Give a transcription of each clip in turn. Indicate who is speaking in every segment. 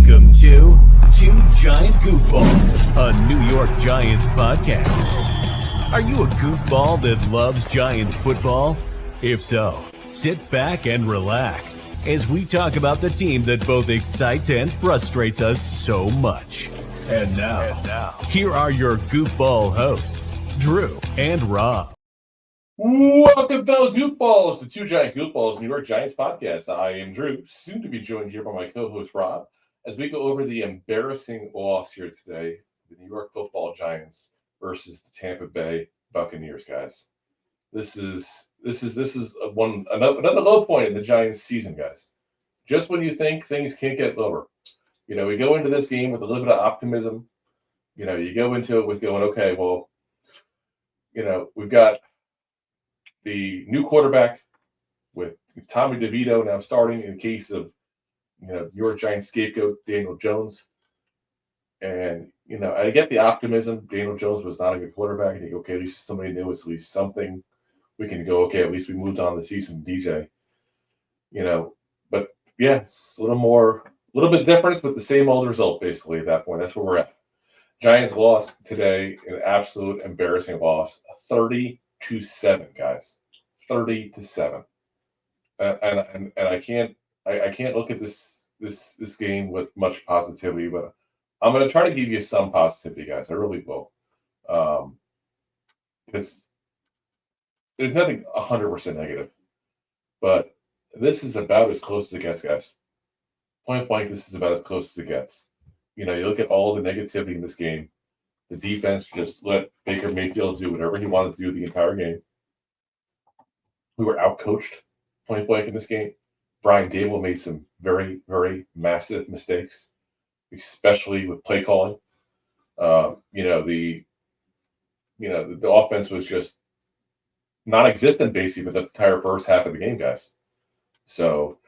Speaker 1: Welcome to Two Giant Goofballs, a New York Giants podcast. Are you a goofball that loves Giants football? If so, sit back and relax as we talk about the team that both excites and frustrates us so much. And now, here are your goofball hosts, Drew and Rob.
Speaker 2: Welcome, fellow goofballs, to Two Giant Goofballs, New York Giants podcast. I am Drew, soon to be joined here by my co-host Rob, as we go over the embarrassing loss here today, the New York Football Giants versus the Tampa Bay Buccaneers, guys. This is another low point in the Giants season, guys. Just when you think things can't get lower, we go into this game with a little bit of optimism. You go into it with going, okay, well, we've got the new quarterback with Tommy DeVito now starting in case of, New York Giants scapegoat Daniel Jones. And, I get the optimism. Daniel Jones was not a good quarterback. And you go, okay, at least somebody knew it's at least something. We can go, okay, at least we moved on to see some DJ. But yeah, it's a little bit different, but the same old result basically at that point. That's where we're at. Giants lost today, an absolute embarrassing loss, 30-7, guys, 30-7, and I can't look at this game with much positivity, but I'm going to try to give you some positivity, guys. I really will, because there's nothing 100% negative, but this is about as close as it gets, guys. Point blank, this is about as close as it gets. You look at all the negativity in this game. The defense just let Baker Mayfield do whatever he wanted to do the entire game. We were outcoached, point blank, in this game. Brian Dable made some very, very massive mistakes, especially with play calling. The offense was just non-existent basically for the entire first half of the game, guys. So,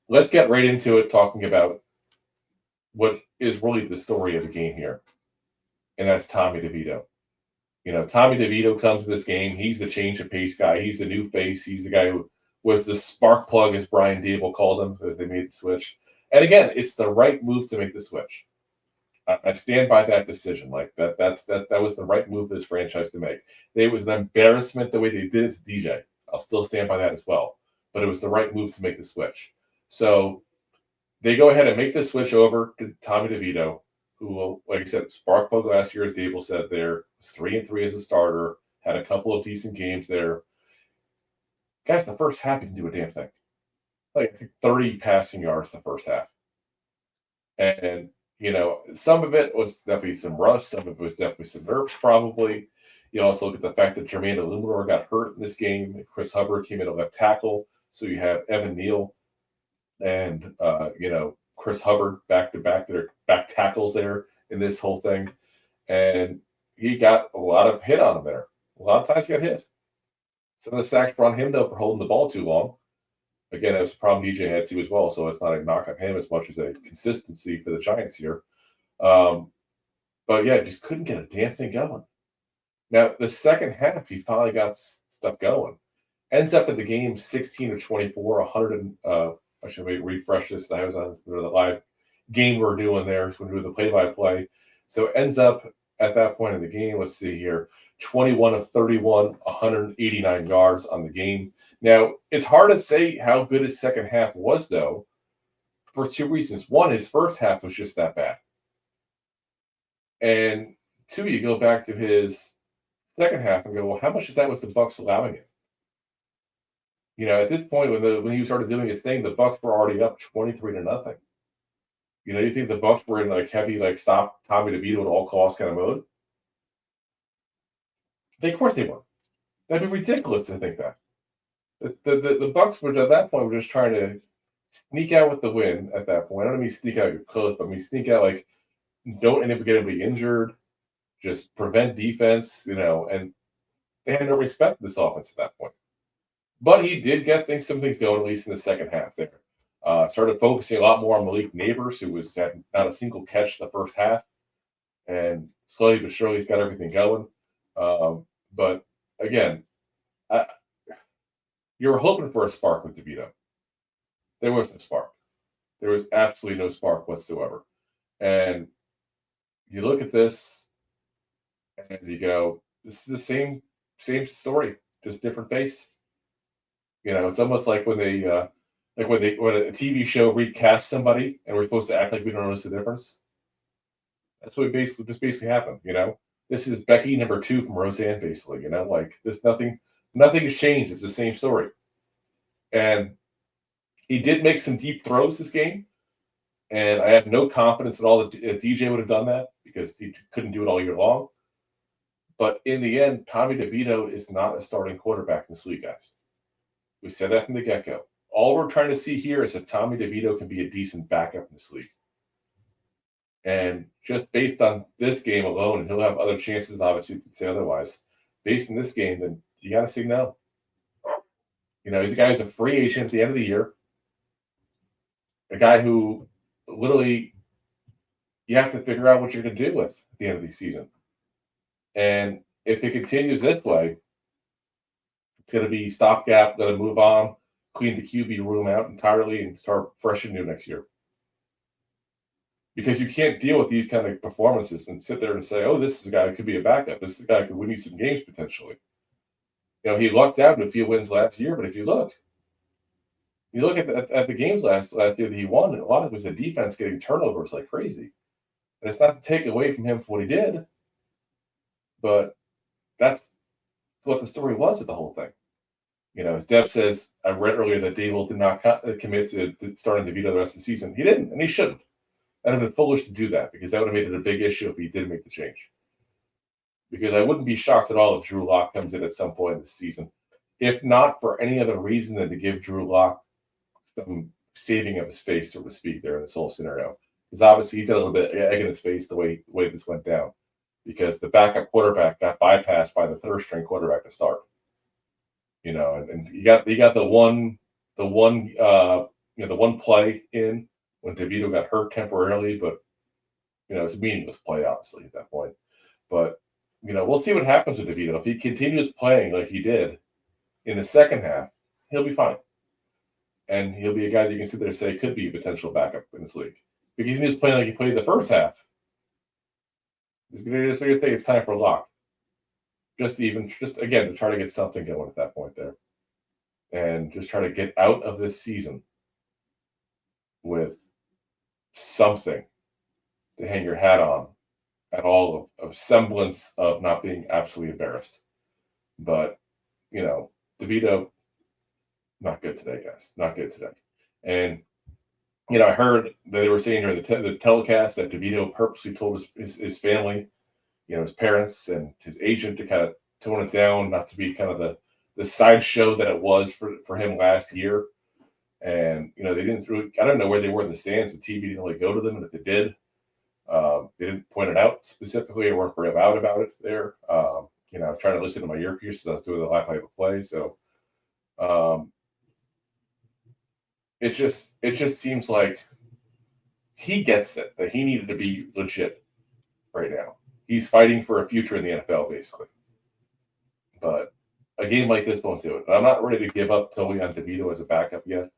Speaker 2: let's get right into it, talking about what is really the story of the game here, and that's Tommy DeVito. Tommy DeVito comes to this game. He's the change of pace guy. He's the new face. He's the guy who was the spark plug, as Brian Dable called him, as they made the switch. And again, it's the right move to make the switch. I stand by that decision. Like that was the right move for this franchise to make. It was an embarrassment the way they did it to DJ. I'll still stand by that as well. But it was the right move to make the switch. So they go ahead and make the switch over to Tommy DeVito, who, like I said, spark plug last year, as Dable said there, was 3-3 as a starter, had a couple of decent games there. Guys, the first half, he didn't do a damn thing. Like, I think 30 passing yards the first half. And, some of it was definitely some rust. Some of it was definitely some nerves, probably. You also look at the fact that Jermaine Illuminor got hurt in this game. Chris Hubbard came in at left tackle. So you have Evan Neal and, Chris Hubbard back-to-back. Their back tackles there in this whole thing. And he got a lot of hit on him there. A lot of times he got hit. Some of the sacks were on him, though, for holding the ball too long. Again, it was a problem DJ had too as well, so it's not a knock on him as much as a consistency for the Giants here. But yeah, just couldn't get a damn thing going. Now, the second half, he finally got stuff going. Ends up in the game 16-24, 100 I should maybe refresh this. I was on the live game we're doing there when we do the play-by-play. So it ends up at that point in the game, let's see here, 21 of 31, 189 yards on the game. Now, it's hard to say how good his second half was, though, for two reasons. One, his first half was just that bad. And two, you go back to his second half and go, well, how much of that was the Bucs allowing it? At this point, when he started doing his thing, the Bucs were already up 23-0. You think the Bucs were in heavy, stop Tommy DeVito at all costs kind of mode? Of course they weren't. That'd be ridiculous to think that. The Bucs were at that point were just trying to sneak out with the win at that point. I don't mean sneak out your close, but I mean sneak out don't get anybody injured, just prevent defense, and they had no respect for this offense at that point. But he did get some things going, at least in the second half there. Started focusing a lot more on Malik Neighbors, who was had not a single catch the first half. And slowly but surely, he's got everything going. But again, you were hoping for a spark with DeVito. There was no spark. There was absolutely no spark whatsoever. And you look at this and you go, this is the same story, just different face. It's almost like when when a TV show recasts somebody and we're supposed to act like we don't notice the difference. That's what basically happened. This is Becky number 2 from Roseanne, basically. Like this, nothing has changed. It's the same story. And he did make some deep throws this game, and I have no confidence at all that DJ would have done that because he couldn't do it all year long. But in the end, Tommy DeVito is not a starting quarterback in this league, guys. We said that from the get-go. All we're trying to see here is that Tommy DeVito can be a decent backup in this league. And just based on this game alone, and he'll have other chances, obviously, to say otherwise. Based on this game, then you got to say no. He's a guy who's a free agent at the end of the year. A guy who literally you have to figure out what you're going to do with at the end of the season. And if it continues this way, it's going to be stopgap, going to move on, clean the QB room out entirely, and start fresh and new next year. Because you can't deal with these kind of performances and sit there and say, oh, this is a guy who could be a backup. This is a guy who could win you some games potentially. He lucked out in a few wins last year, but if you look at the games last year that he won, and a lot of it was the defense getting turnovers like crazy. And it's not to take away from him for what he did, but that's what the story was of the whole thing. As Deb says, I read earlier that Dable did not commit to starting DeVito the rest of the season. He didn't, and he shouldn't. That would have been foolish to do that because that would have made it a big issue if he did make the change. Because I wouldn't be shocked at all if Drew Lock comes in at some point in the season, if not for any other reason than to give Drew Lock some saving of his face, so to speak, there in this whole scenario. Because obviously he did a little bit of egg in his face the way this went down. Because the backup quarterback got bypassed by the third string quarterback to start. And you got the one play in when DeVito got hurt temporarily, but it's a meaningless play, obviously, at that point. But we'll see what happens with DeVito. If he continues playing like he did in the second half, he'll be fine. And he'll be a guy that you can sit there and say could be a potential backup in this league. Because he's playing like he played the first half. It's going to say it's time for a lock. Just again, to try to get something going at that point there. And just try to get out of this season with something to hang your hat on at all of semblance of not being absolutely embarrassed. But, DeVito, not good today, guys. Not good today. And, I heard that they were saying during the telecast that DeVito purposely told his family, his parents and his agent to kind of tone it down, not to be kind of the sideshow that it was for him last year. And, they didn't I don't know where they were in the stands. The TV didn't really go to them. And if it did, they didn't point it out specifically. They weren't very loud about it there. I was trying to listen to my earpiece as I was doing the live play. So it just seems like he gets it, that he needed to be legit right now. He's fighting for a future in the NFL, basically. But a game like this won't do it. I'm not ready to give up totally on DeVito as a backup yet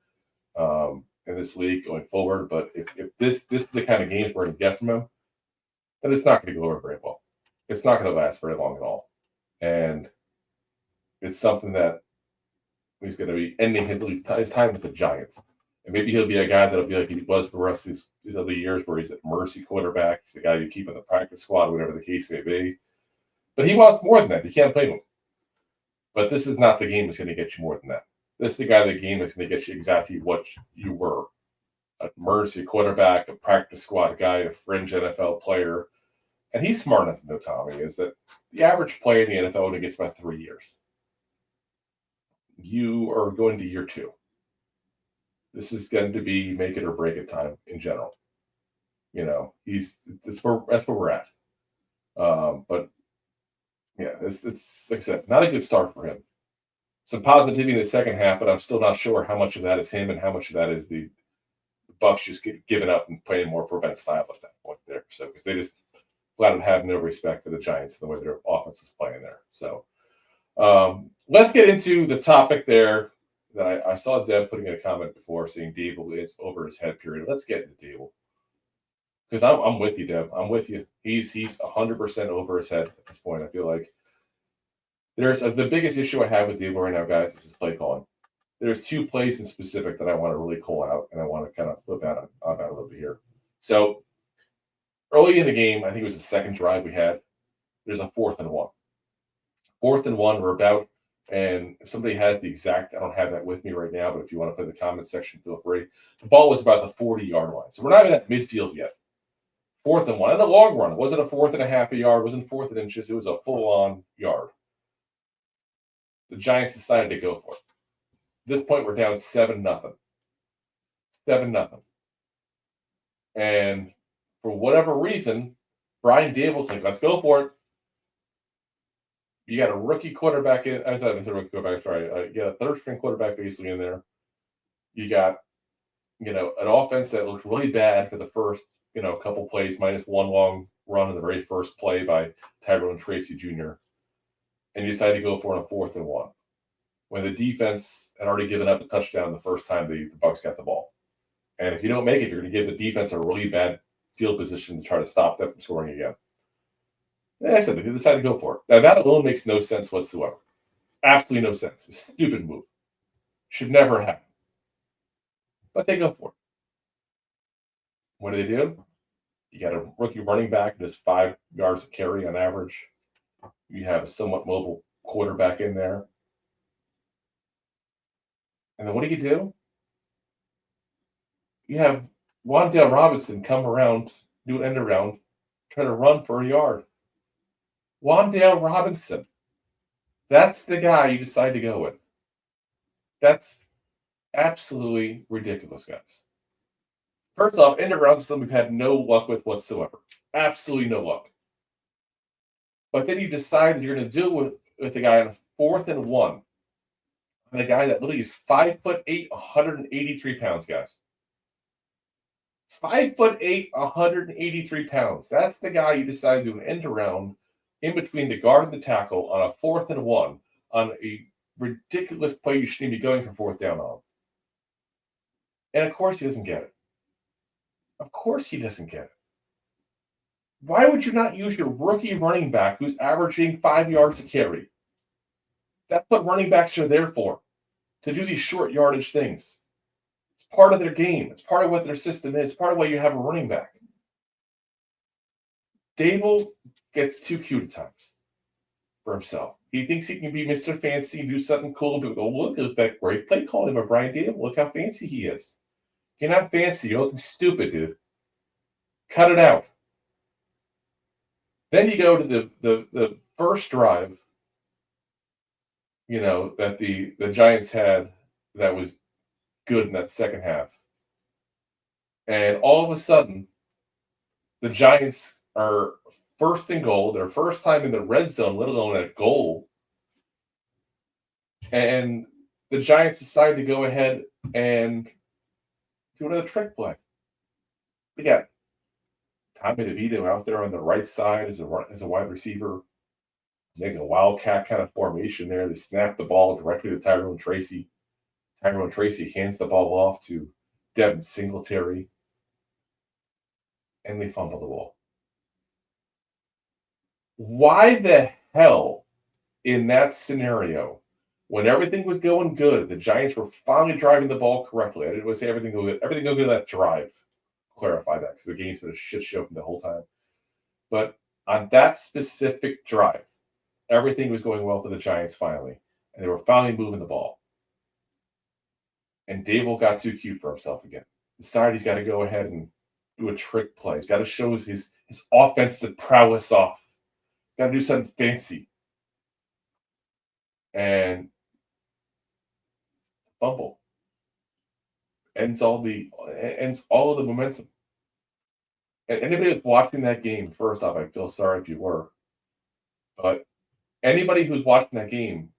Speaker 2: in this league going forward. But if this is the kind of games we're going to get from him, then it's not going to go over very well. It's not going to last very long at all. And it's something that he's going to be ending his time with the Giants. And maybe he'll be a guy that'll be like he was for the rest of these other years where he's at mercy quarterback. He's the guy you keep in the practice squad, whatever the case may be. But he wants more than that. You can't blame him. But this is not the game that's going to get you more than that. This is the guy, the game that's going to get you exactly what you were. A mercy quarterback, a practice squad guy, a fringe NFL player. And he's smart enough to know, Tommy, is that the average player in the NFL only gets about 3 years. You are going to year 2. This is going to be make it or break it time in general. That's where we're at. But yeah, it's like I said, not a good start for him. Some positivity in the second half, but I'm still not sure how much of that is him and how much of that is the Bucs just giving up and playing more prevent style at that point there. So because they just flat out have no respect for the Giants and the way their offense is playing there. So let's get into the topic there that I saw Deb putting in a comment before saying Dable is over his head. Period. Let's get into Dable because I'm with you, Deb. I'm with you. He's 100% over his head at this point. I feel like there's the biggest issue I have with Dable right now, guys, is his play calling. There's 2 plays in specific that I want to really call out, and I want to kind of flip out about a little bit here. So early in the game, I think it was the second drive we had. There's a 4th and 1. 4th and 1, we're about, and if somebody has the exact, I don't have that with me right now, but if you want to put in the comment section, feel free. The ball was about the 40-yard line. So we're not even at midfield yet. 4th and 1. In the long run, it wasn't a 4th and a half a yard, it wasn't 4th and inches, it was a full-on yard. The Giants decided to go for it. At this point, we're down 7-0. 7-0. And for whatever reason, Brian Dable's like, let's go for it. You got a rookie quarterback in. I'm sorry, rookie quarterback. Sorry, you got a third-string quarterback basically in there. You got, an offense that looked really bad for the first, couple plays, minus 1 long run in the very first play by Tyrone Tracy Jr. And you decided to go for it on 4th and 1 when the defense had already given up a touchdown the first time the Bucs got the ball. And if you don't make it, you're going to give the defense a really bad field position to try to stop them from scoring again. And I said they decided to go for it. Now, that alone makes no sense whatsoever. Absolutely no sense. It's a stupid move. Should never happen. But they go for it. What do? You got a rookie running back that does 5 yards of carry on average. You have a somewhat mobile quarterback in there. And then what do? You have Wan'Dale Robinson come around, do an end around, try to run for a yard. Wan'Dale Robinson. That's the guy you decide to go with. That's absolutely ridiculous, guys. First off, end arounds we've had no luck with whatsoever. Absolutely no luck. But then you decide that you're going to do it with a guy on 4th and 1. And a guy that literally is 5'8", 183 pounds, guys. 5'8", 183 pounds. That's the guy you decide to do an end around in between the guard and the tackle on a 4th and 1 on a ridiculous play you shouldn't be going for 4th down on. And of course he doesn't get it. Of course he doesn't get it. Why would you not use your rookie running back who's averaging 5 yards a carry? That's what running backs are there for, to do these short yardage things. It's part of their game. It's part of what their system is. It's part of why you have a running back. Dable gets too cute at times for himself. He thinks he can be Mr. Fancy, do something cool. But go, look at that great play calling by Brian Dable. Look how fancy he is. You're not fancy. You're looking stupid, dude. Cut it out. Then you go to the first drive, that the Giants had that was good in that second half. And all of a sudden, the Giants are first and goal, their first time in the red zone, let alone at goal. And the Giants decide to go ahead and do another trick play. They got Tommy DeVito out there on the right side as a wide receiver, making a wildcat kind of formation there. They snap the ball directly to Tyrone Tracy. Tyrone Tracy hands the ball off to Devin Singletary, and they fumble the ball. Why the hell, in that scenario, when everything was going good, the Giants were finally driving the ball correctly? I didn't want to say everything go good. Everything go good on that drive. Clarify that, because the game's been a shit show from the whole time. But on that specific drive, everything was going well for the Giants finally, and they were finally moving the ball. And Dable got too cute for himself again. Decided he's got to go ahead and do a trick play. He's got to show his offensive prowess off. Got to do something fancy. And fumble. Ends all of the momentum. And anybody that's watching that game, first off, I feel sorry if you were. But anybody who's watching that game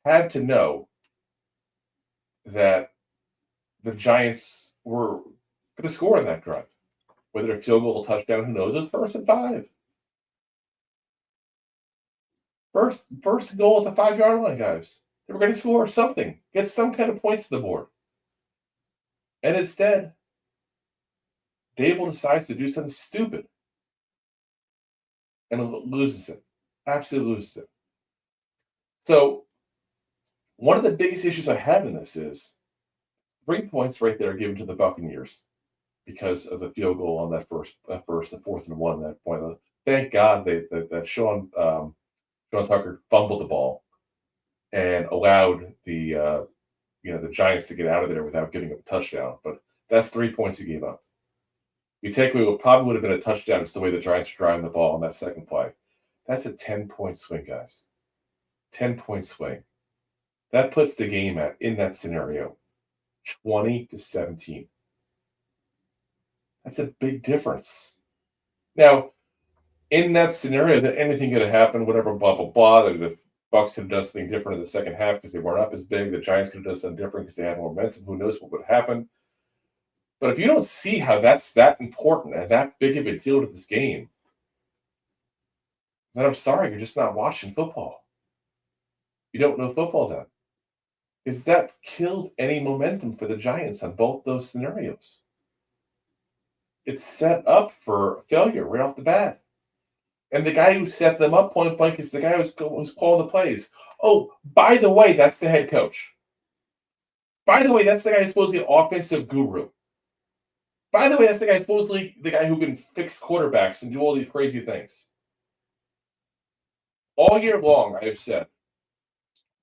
Speaker 2: had to know that the Giants were going to score in that drive. Whether a field goal or touchdown, who knows? It was 1st and 5. First goal at the 5-yard line, guys. They were going to score something, get some kind of points to the board. And instead, Dable decides to do something stupid and loses it. Absolutely loses it. So, one of the biggest issues I have in this is 3 points right there given to the Buccaneers because of the field goal on that first, the 4th and 1 at that point. Thank God that Sean Tucker fumbled the ball and allowed the Giants to get out of there without giving up a touchdown. But that's 3 points he gave up. You take away what probably would have been a touchdown. It's the way the Giants are driving the ball on that second play. That's a 10-point swing, guys. 10-point swing. That puts the game in that scenario 20-17. That's a big difference. Now, in that scenario, that anything could have happened, whatever, blah, blah, blah. The Bucs could have done something different in the second half because they weren't up as big. The Giants could have done something different because they had more momentum. Who knows what would happen? But if you don't see how that's that important and that big of a deal to this game, then I'm sorry, you're just not watching football. You don't know football then. Because that killed any momentum for the Giants on both those scenarios. It's set up for failure right off the bat. And the guy who set them up point blank is the guy who's calling the plays. Oh, by the way, that's the head coach. By the way, that's the guy who's supposed to be an offensive guru. By the way, that's the guy supposedly the guy who can fix quarterbacks and do all these crazy things. All year long, I have said,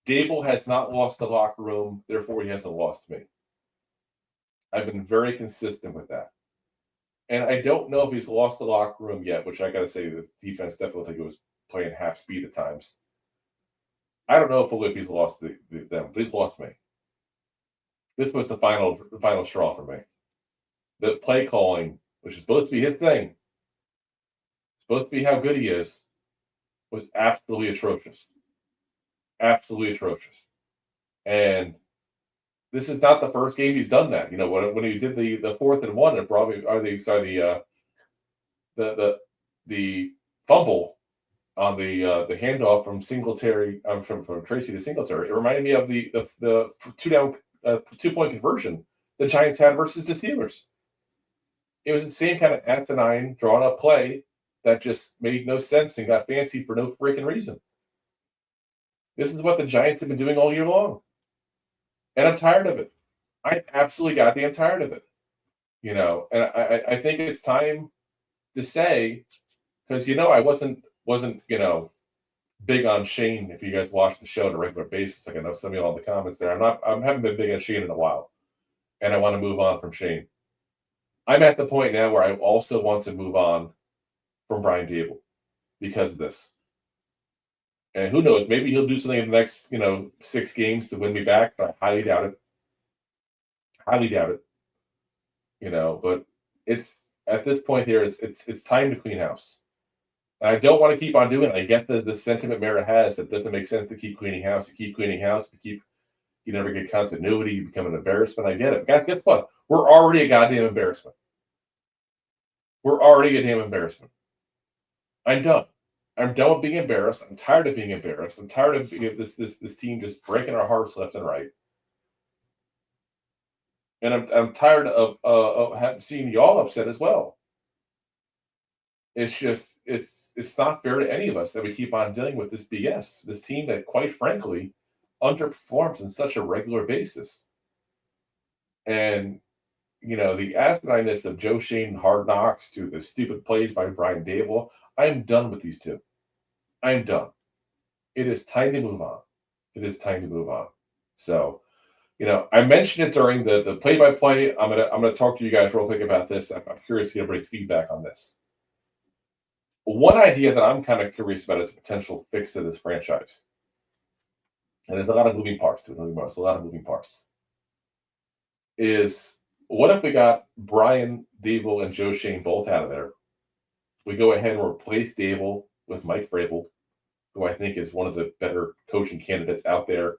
Speaker 2: Dable has not lost the locker room, therefore he hasn't lost me. I've been very consistent with that. And I don't know if he's lost the locker room yet, which I got to say the defense definitely think it was playing half speed at times. I don't know if he's lost them, but he's lost me. This was the final straw for me. The play calling, which is supposed to be his thing, supposed to be how good he is, was absolutely atrocious. Absolutely atrocious. And this is not the first game he's done that. You know, when he did the 4th and 1, it probably the fumble on the handoff from Singletary from Tracy to Singletary. It reminded me of the 2-point conversion the Giants had versus the Steelers. It was the same kind of asinine, drawn up play that just made no sense and got fancy for no freaking reason. This is what the Giants have been doing all year long. And I'm tired of it. I'm absolutely goddamn tired of it. You know, and I think it's time to say, because I wasn't big on Shane. If you guys watch the show on a regular basis, like I know some of y'all in the comments there, I haven't been big on Shane in a while, and I want to move on from Shane. I'm at the point now where I also want to move on from Brian Dable because of this. And who knows? Maybe he'll do something in the next 6 games to win me back, but I highly doubt it. Highly doubt it. But it's at this point here, it's time to clean house. And I don't want to keep on doing it. I get the sentiment Mara has that doesn't make sense to keep cleaning house. You never get continuity. You become an embarrassment. I get it. But guys, guess what? We're already a goddamn embarrassment. We're already a damn embarrassment. I'm done. I'm done with being embarrassed. I'm tired of being embarrassed. I'm tired of this team just breaking our hearts left and right. And I'm tired of seeing y'all upset as well. It's just it's not fair to any of us that we keep on dealing with this BS. This team that, quite frankly, underperforms on such a regular basis. And the asinineness of Joe Shane Hard Knocks to the stupid plays by Brian Dable. I'm done with these two. I'm done. It is time to move on. It is time to move on. So, I mentioned it during the play-by-play. I'm gonna talk to you guys real quick about this. I'm curious to get everybody's feedback on this. One idea that I'm kind of curious about is a potential fix to this franchise. And there's a lot of moving parts to it. There's a lot of moving parts. Is what if we got Brian Dable and Joe Shane both out of there? We go ahead and replace Dable with Mike Vrabel, who I think is one of the better coaching candidates out there.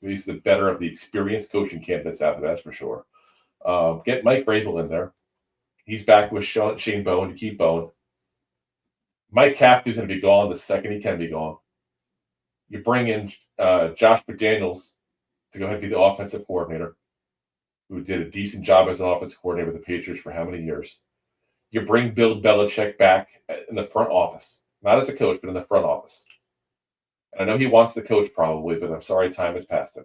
Speaker 2: He's the better of the experienced coaching candidates out there, that's for sure. Get Mike Vrabel in there. He's back with Shane Bowen to keep Bowen. Mike Kafka's going to be gone the second he can be gone. You bring in Josh McDaniels to go ahead and be the offensive coordinator, who did a decent job as an offensive coordinator with the Patriots for how many years. You bring Bill Belichick back in the front office, not as a coach, but in the front office. And I know he wants the coach probably, but I'm sorry time has passed him.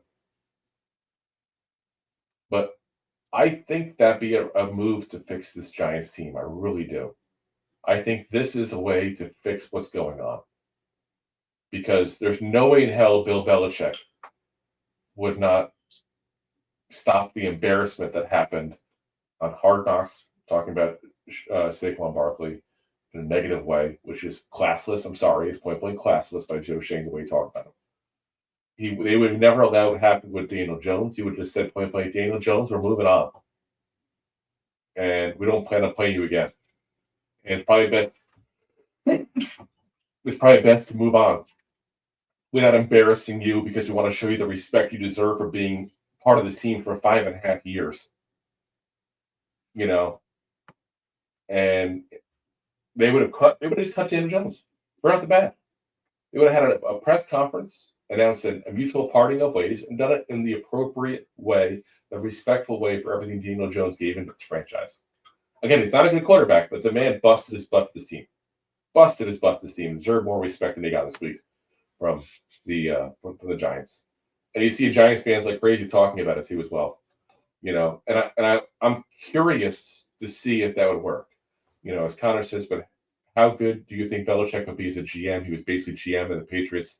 Speaker 2: But I think that'd be a move to fix this Giants team. I really do. I think this is a way to fix what's going on. Because there's no way in hell Bill Belichick would not stop the embarrassment that happened on Hard Knocks, talking about Saquon Barkley in a negative way, which is classless. I'm sorry, it's point blank classless by Joe Shane the way he talked about him. They would have never allowed it happen with Daniel Jones. He would have just said point blank, Daniel Jones, we're moving on. And we don't plan on playing you again. And it's probably best to move on without embarrassing you, because we want to show you the respect you deserve for being part of this team for 5.5 years. You know, and they would have just cut Daniel Jones right off the bat. They would have had a press conference, announced a mutual parting of ways, and done it in the appropriate way, the respectful way for everything Daniel Jones gave into this franchise. Again, he's not a good quarterback, but the man busted his butt for this team. Deserved more respect than they got this week from the Giants. And you see Giants fans like crazy talking about it too as well. You know, and I'm curious to see if that would work. You know, as Connor says, but how good do you think Belichick would be as a GM? He was basically GM of the Patriots,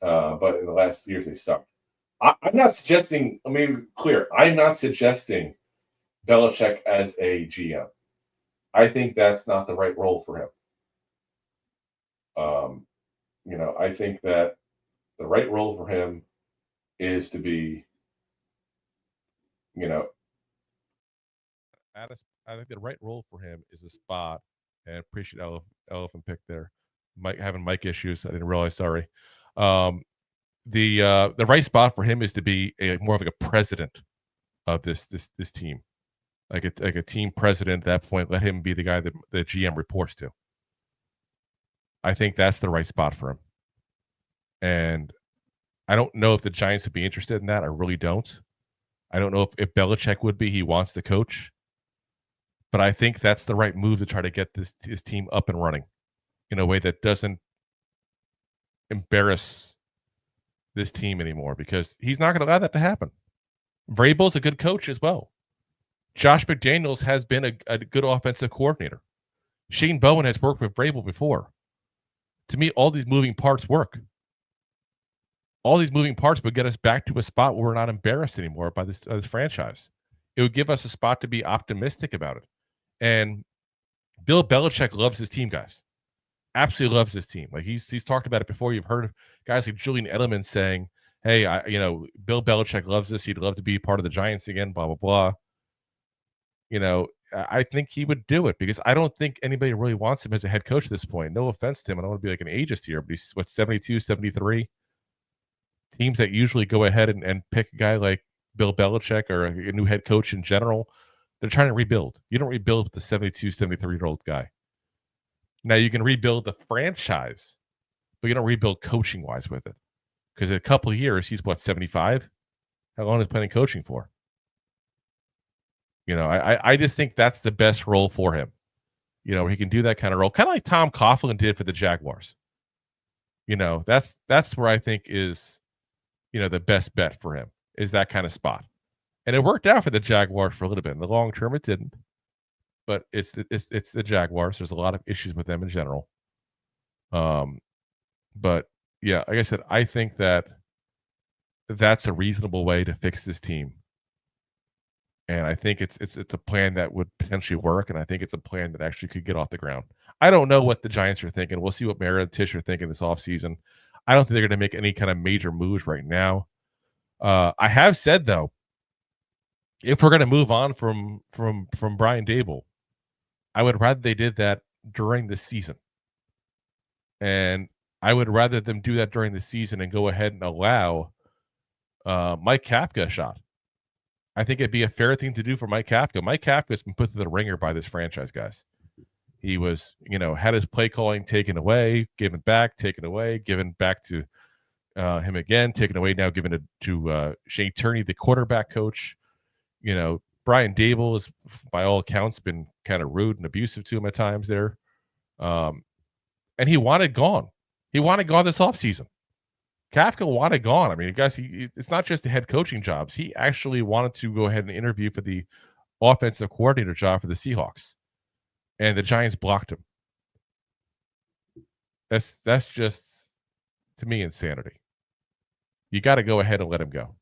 Speaker 2: but in the last years they sucked. I'm not suggesting, let me be clear, I'm not suggesting Belichick as a GM. I think that's not the right role for him. You know, I think that the right role for him is to be, you know,
Speaker 3: I think the right role for him is a spot, and appreciate Elephant pick there. Having mic issues, I didn't realize. Sorry. The right spot for him is to be more of like a president of this team, like a team president. At that point, let him be the guy that the GM reports to. I think that's the right spot for him. And I don't know if the Giants would be interested in that. I really don't. I don't know if Belichick would be. He wants to coach. But I think that's the right move to try to get his team up and running in a way that doesn't embarrass this team anymore, because he's not going to allow that to happen. Vrabel's a good coach as well. Josh McDaniels has been a good offensive coordinator. Shane Bowen has worked with Vrabel before. To me, all these moving parts work. All these moving parts would get us back to a spot where we're not embarrassed anymore by this franchise. It would give us a spot to be optimistic about it. And Bill Belichick loves his team, guys. Absolutely loves his team. Like he's talked about it before. You've heard guys like Julian Edelman saying, "Hey, Bill Belichick loves this. He'd love to be part of the Giants again." Blah blah blah. You know, I think he would do it, because I don't think anybody really wants him as a head coach at this point. No offense to him. I don't want to be like an ageist here, but he's 72, 73. Teams that usually go ahead and pick a guy like Bill Belichick or a new head coach in general, they're trying to rebuild. You don't rebuild with the 72, 73-year-old guy. Now, you can rebuild the franchise, but you don't rebuild coaching-wise with it. Because in a couple of years, he's, 75? How long is he planning coaching for? You know, I just think that's the best role for him. You know, where he can do that kind of role. Kind of like Tom Coughlin did for the Jaguars. You know, that's where I think is, the best bet for him, is that kind of spot. And it worked out for the Jaguars for a little bit. In the long term, it didn't. But it's the Jaguars. There's a lot of issues with them in general. But yeah, like I said, I think that's a reasonable way to fix this team. And I think it's a plan that would potentially work, and I think it's a plan that actually could get off the ground. I don't know what the Giants are thinking. We'll see what Mara and Tish are thinking this offseason. I don't think they're going to make any kind of major moves right now. I have said, though, if we're going to move on from Brian Daboll, I would rather they did that during the season. And I would rather them do that during the season and go ahead and allow Mike Kafka a shot. I think it'd be a fair thing to do for Mike Kafka. Mike Kafka's been put to the ringer by this franchise, guys. He was, had his play calling taken away, given back, taken away, given back to him again, taken away now, given it to Shane Turney, the quarterback coach. Brian Dable has, by all accounts, been kind of rude and abusive to him at times there. And he wanted gone. He wanted gone this offseason. Kafka wanted gone. I mean, guys, it's not just the head coaching jobs. He actually wanted to go ahead and interview for the offensive coordinator job for the Seahawks. And the Giants blocked him. That's just, to me, insanity. You got to go ahead and let him go.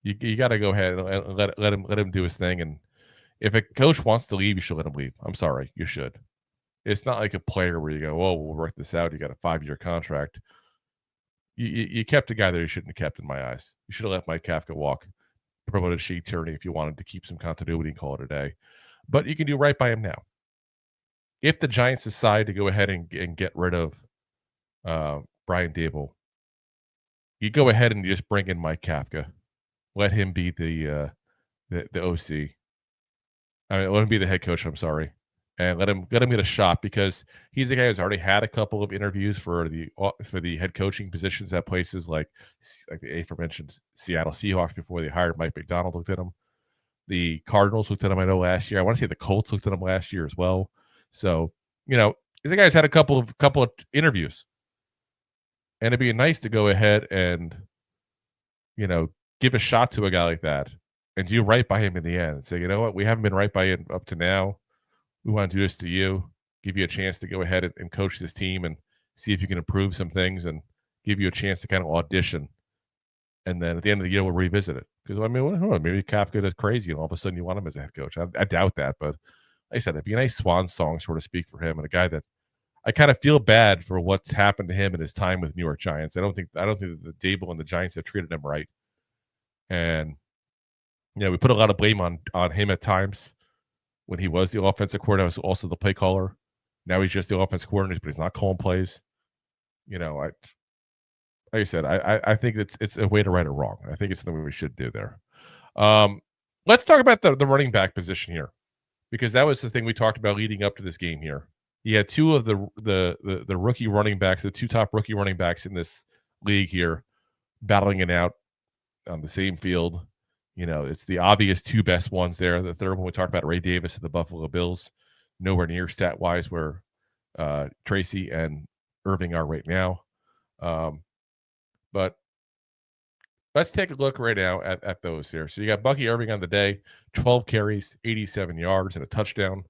Speaker 3: You got to go ahead and let him do his thing. And if a coach wants to leave, you should let him leave. I'm sorry, you should. It's not like a player where you go, "Oh, we'll work this out. You got a 5-year contract." You kept a guy that you shouldn't have kept, in my eyes. You should have let Mike Kafka walk. Promoted Shea Tierney if you wanted to keep some continuity and call it a day. But you can do right by him now. If the Giants decide to go ahead and get rid of Brian Dable, you go ahead and you just bring in Mike Kafka. Let him be the OC. Let him be the head coach. I'm sorry, and let him get a shot, because he's the guy who's already had a couple of interviews for the head coaching positions at places like the aforementioned Seattle Seahawks before they hired Mike McDonald. Looked at him. The Cardinals looked at him, I know, last year. I want to say the Colts looked at him last year as well. So he's the guy who's had a couple of interviews, and it'd be nice to go ahead and give a shot to a guy like that and do right by him in the end. And say, you know what, we haven't been right by you up to now. We want to do this to you, give you a chance to go ahead and coach this team and see if you can improve some things and give you a chance to kind of audition. And then at the end of the year, we'll revisit it. Because, maybe Kafka does crazy and all of a sudden you want him as a head coach. I doubt that. But like I said, it'd be a nice swan song, so to speak, for him, and a guy that I kind of feel bad for what's happened to him in his time with New York Giants. I don't think that the Dable and the Giants have treated him right. And we put a lot of blame on him at times when he was the offensive coordinator. Was also the play caller. Now he's just the offensive coordinator, but he's not calling plays. Like I said, I think it's a way to right it wrong. I think it's something we should do there. Let's talk about the running back position here, because that was the thing we talked about leading up to this game here. You had two of the rookie running backs, the two top rookie running backs in this league here, battling it out on the same field. It's the obvious two best ones there. The third one we talked about, Ray Davis of the Buffalo Bills, nowhere near stat-wise where Tracy and Irving are right now. But let's take a look right now at those here. So you got Bucky Irving on the day, 12 carries, 87 yards, and a touchdown.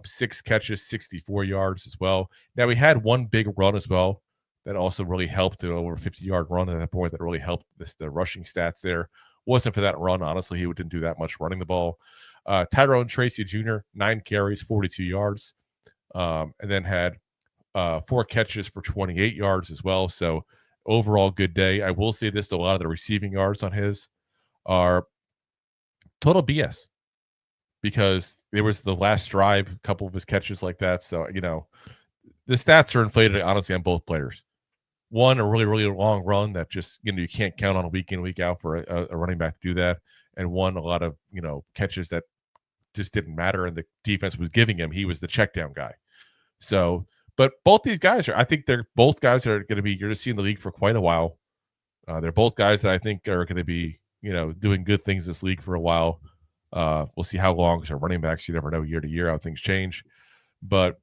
Speaker 3: 6 catches, 64 yards as well. Now, we had one big run as well that also really helped, an over 50-yard run at that point that really helped the rushing stats there. Wasn't for that run, honestly, he didn't do that much running the ball. Tyrone Tracy Jr., 9 carries, 42 yards, and then had 4 catches for 28 yards as well. So overall, good day. I will say this, a lot of the receiving yards on his are total BS, because there was the last drive, a couple of his catches like that. So, the stats are inflated, honestly, on both players. One, a really, really long run that just, you can't count on a week in, week out for a running back to do that. And one, a lot of, catches that just didn't matter, and the defense was giving him. He was the check down guy. So, but both these guys I think they're both guys that are going to be, you're going to see in the league for quite a while. They're both guys that I think are going to be, doing good things this league for a while. We'll see how long, because running backs, you never know year to year how things change. But,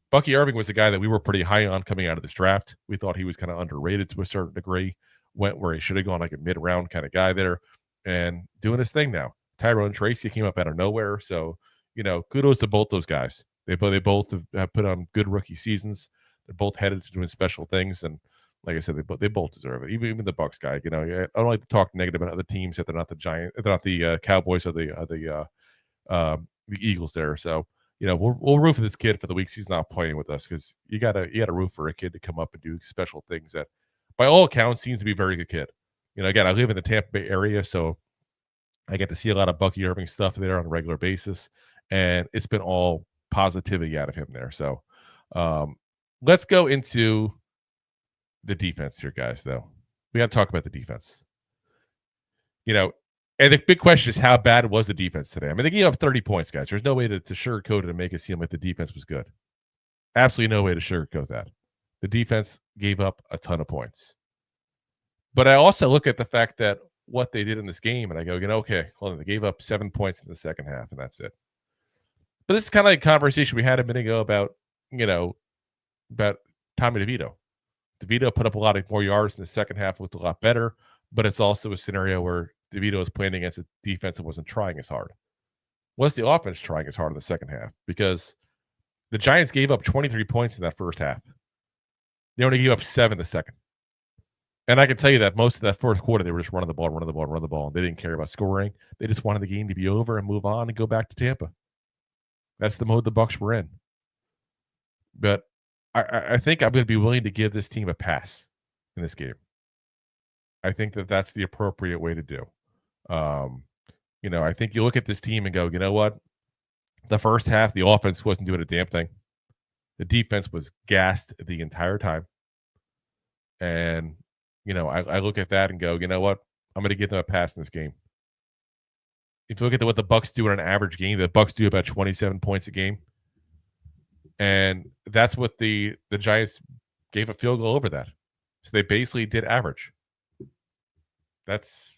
Speaker 3: Bucky Irving was a guy that we were pretty high on coming out of this draft. We thought he was kind of underrated to a certain degree, went where he should have gone, like a mid-round kind of guy there, and doing his thing now. Tyrone Tracy came up out of nowhere. So, kudos to both those guys. They both have put on good rookie seasons. They're both headed to doing special things. And like I said, they both deserve it. Even the Bucs guy, I don't like to talk negative about other teams that they're not the Giants, they're not the Cowboys or the Eagles there. So, we'll root for this kid for the weeks he's not playing with us, because you gotta root for a kid to come up and do special things that, by all accounts, seems to be a very good kid. Again, I live in the Tampa Bay area, so I get to see a lot of Bucky Irving stuff there on a regular basis, and it's been all positivity out of him there. So let's go into the defense here, guys, though. We got to talk about the defense. And the big question is, how bad was the defense today? I mean, they gave up 30 points, guys. There's no way to sugarcoat it and make it seem like the defense was good. Absolutely no way to sugarcoat that. The defense gave up a ton of points. But I also look at the fact that what they did in this game, and I go, okay, hold on, they gave up 7 points in the second half, and that's it. But this is kind of like a conversation we had a minute ago about Tommy DeVito. DeVito put up a lot of more yards in the second half, looked a lot better, but it's also a scenario where DeVito is playing against a defense that wasn't trying as hard. Was the offense trying as hard in the second half? Because the Giants gave up 23 points in that first half. They only gave up 7 the second. And I can tell you that most of that fourth quarter, they were just running the ball. They didn't care about scoring. They just wanted the game to be over and move on and go back to Tampa. That's the mode the Bucs were in. But I think I'm going to be willing to give this team a pass in this game. I think that that's the appropriate way to do. I think you look at this team and go, you know what? The first half, the offense wasn't doing a damn thing. The defense was gassed the entire time. And, I look at that and go, you know what? I'm going to give them a pass in this game. If you look at what the Bucs do in an average game, the Bucs do about 27 points a game. And that's what the Giants gave a field goal over that. So they basically did average. That's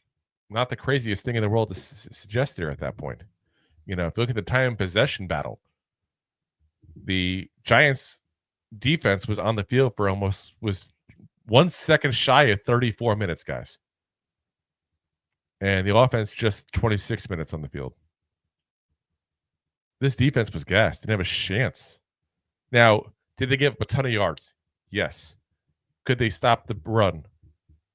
Speaker 3: not the craziest thing in the world to suggest there at that point. If you look at the time possession battle, the Giants defense was on the field for was 1 second shy of 34 minutes, guys. And the offense just 26 minutes on the field. This defense was gassed. Didn't have a chance. Now, did they give up a ton of yards? Yes. Could they stop the run?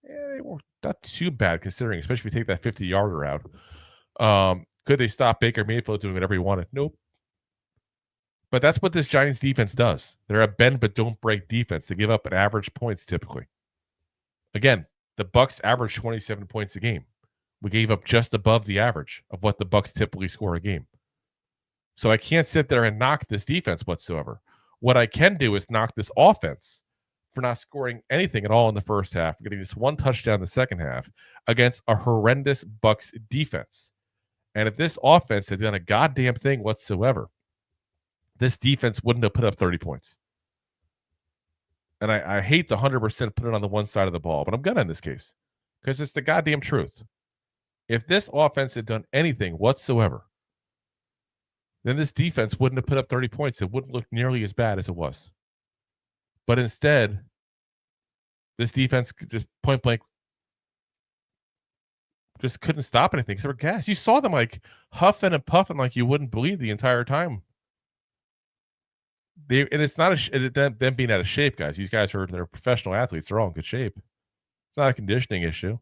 Speaker 3: They were not too bad considering, especially if you take that 50-yarder out. Could they stop Baker Mayfield doing whatever he wanted? Nope. But that's what this Giants defense does. They're a bend but don't break defense. They give up an average points typically. Again, the Bucs average 27 points a game. We gave up just above the average of what the Bucs typically score a game. So I can't sit there and knock this defense whatsoever. What I can do is knock this offense for not scoring anything at all in the first half, getting just one touchdown in the second half against a horrendous Bucs defense. And if this offense had done a goddamn thing whatsoever, this defense wouldn't have put up 30 points. And I hate to 100% put it on the one side of the ball, but I'm going to in this case because it's the goddamn truth. If this offense had done anything whatsoever, then this defense wouldn't have put up 30 points. It wouldn't look nearly as bad as it was. But instead, this defense just point blank just couldn't stop anything. They were gassed. You saw them like huffing and puffing like you wouldn't believe the entire time. And it's not them being out of shape, guys. These guys they're professional athletes. They're all in good shape. It's not a conditioning issue.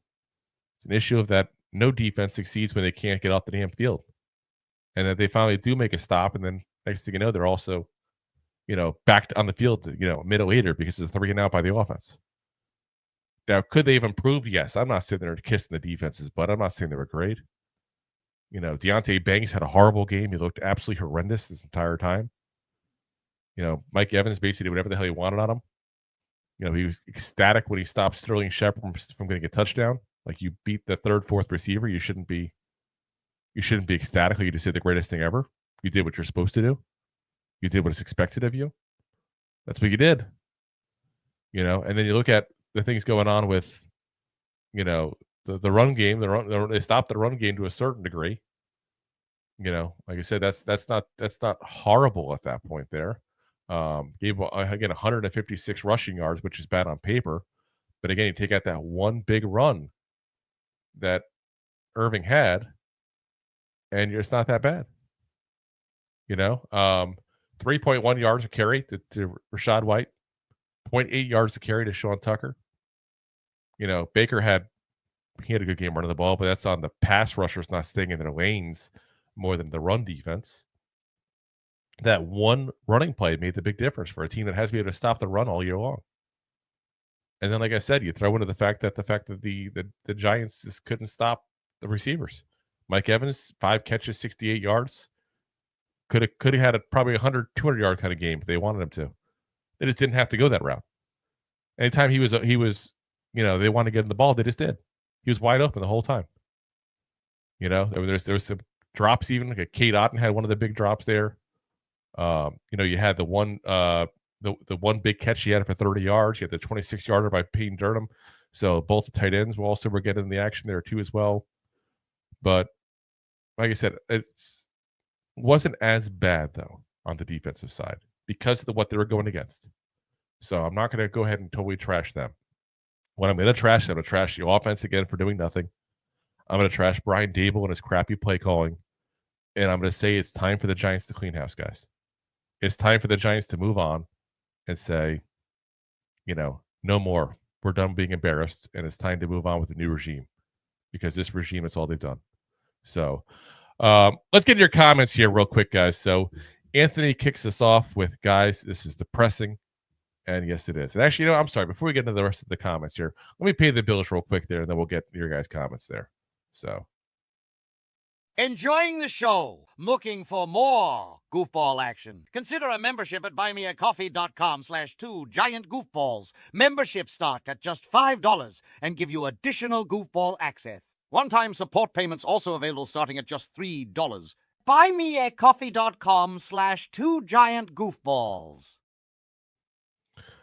Speaker 3: It's an issue of that no defense succeeds when they can't get off the damn field. And that they finally do make a stop, and then next thing you know, they're also, back on the field, a minute later because it's 3-and-out by the offense. Now, could they have improved? Yes. I'm not sitting there kissing the defense's butt. I'm not saying they were great. Deontay Banks had a horrible game. He looked absolutely horrendous this entire time. Mike Evans basically did whatever the hell he wanted on him. He was ecstatic when he stopped Sterling Shepard from getting a touchdown. Like, you beat the third, fourth receiver. You shouldn't be ecstatic. Like you just did the greatest thing ever. You did what you're supposed to do. You did what is expected of you. That's what you did. And then you look at the things going on with, the run game. They stopped the run game to a certain degree. Like I said, that's not horrible at that point there. Gave again 156 rushing yards, which is bad on paper. But again, you take out that one big run that Irving had, and it's not that bad. 3.1 yards a carry to Rachaad White, 0.8 yards a carry to Sean Tucker. Baker had a good game running the ball, but that's on the pass rushers not staying in their lanes more than the run defense. That one running play made the big difference for a team that has to be able to stop the run all year long. And then, like I said, you throw into the fact that the Giants just couldn't stop the receivers. Mike Evans, 5 catches, 68 yards. Could have had probably 100, 200-yard kind of game if they wanted him to. They just didn't have to go that route. Anytime he was, they wanted to get him the ball, they just did. He was wide open the whole time. There was some drops even. Like Kate Otten had one of the big drops there. You had the one big catch he had for 30 yards. You had the 26-yarder by Peyton Durham. So both the tight ends will also get in the action there too as well. But like I said, wasn't as bad though on the defensive side because of what they were going against. So I'm not going to go ahead and totally trash them. What I'm going to trash, I'm going to trash the offense again for doing nothing. I'm going to trash Brian Daboll and his crappy play calling. And I'm going to say it's time for the Giants to clean house, guys. It's time for the Giants to move on and say, no more. We're done being embarrassed, and it's time to move on with the new regime because this regime, it's all they've done. So let's get your comments here real quick, guys. So Anthony kicks us off with, guys, this is depressing. And yes, it is. And actually, I'm sorry. Before we get into the rest of the comments here, let me pay the bills real quick there, and then we'll get your guys' comments there. So.
Speaker 4: Enjoying the show? Looking for more goofball action? Consider a membership at buymeacoffee.com/2giantgoofballs. Memberships start at just $5 and give you additional goofball access. One-time support payments also available starting at just $3. buymeacoffee.com/2giantgoofballs.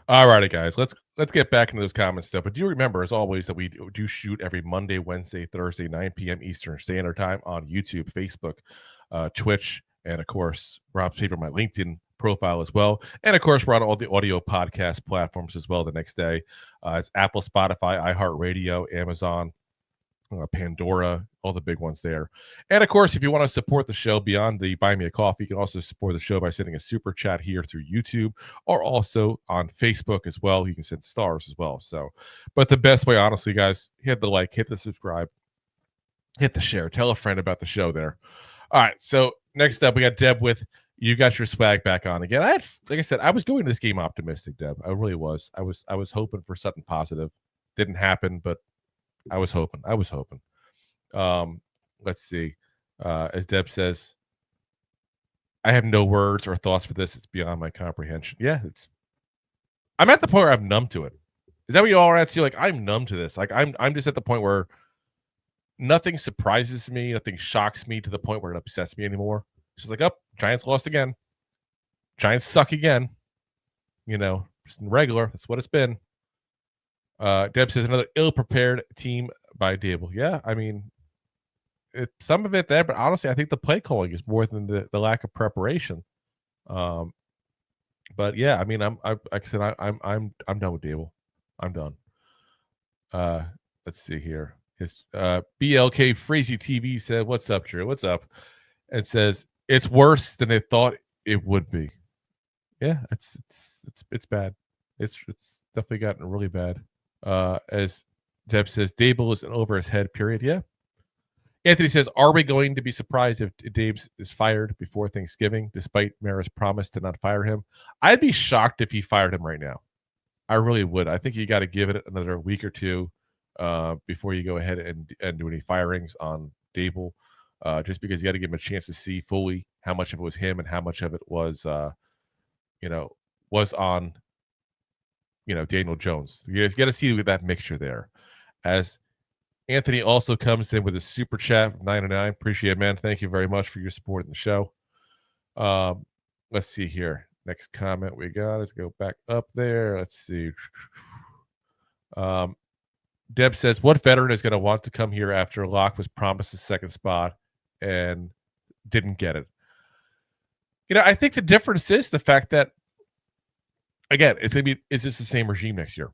Speaker 3: All righty, guys. Let's get back into those comments stuff. But do remember, as always, that we do shoot every Monday, Wednesday, Thursday, 9 p.m. Eastern Standard Time on YouTube, Facebook, Twitch, and of course, Rob's favorite, my LinkedIn profile as well. And of course, we're on all the audio podcast platforms as well the next day. It's Apple, Spotify, iHeartRadio, Amazon, Pandora, all the big ones there. And of course, if you want to support the show beyond the Buy Me a Coffee, you can also support the show by sending a super chat here through YouTube or also on Facebook as well. You can send stars as well. So, but the best way, honestly, guys, hit the like, hit the subscribe, hit the share, tell a friend about the show there. All right. So next up, we got Deb with, you got your swag back on again. Like I said, I was going to this game optimistic, Deb. I really was. I was hoping for something positive. Didn't happen, but I was hoping. Let's see. As Deb says, I have no words or thoughts for this. It's beyond my comprehension. Yeah, I'm at the point where I'm numb to it. Is that what you all are at? See, like, I'm numb to this. Like, I'm just at the point where nothing surprises me, nothing shocks me to the point where it upsets me anymore. It's just like, oh, Giants lost again. Giants suck again. Just regular. That's what it's been. Deb says another ill-prepared team by Daboll. Yeah, I mean, some of it there, but honestly, I think the play calling is more than the lack of preparation. But yeah, I mean, I'm done with Daboll. I'm done. Let's see here. His BLK Freezy TV said, "What's up, Drew? What's up?" And says it's worse than they thought it would be. Yeah, it's bad. It's definitely gotten really bad. As Deb says, Daboll is over his head, period. Yeah. Anthony says, are we going to be surprised if Daboll is fired before Thanksgiving, despite Mara's promise to not fire him? I'd be shocked if he fired him right now. I really would. I think you got to give it another week or two before you go ahead and do any firings on Daboll, just because you got to give him a chance to see fully how much of it was him and how much of it was, was on Daniel Jones. You got to see that mixture there. As Anthony also comes in with a super chat of 909. Appreciate it, man. Thank you very much for your support in the show. Let's see here. Next comment we got. Let's go back up there. Let's see. Deb says, what veteran is going to want to come here after Locke was promised a second spot and didn't get it? I think the difference is the fact that, again, it's going to be, is this the same regime next year?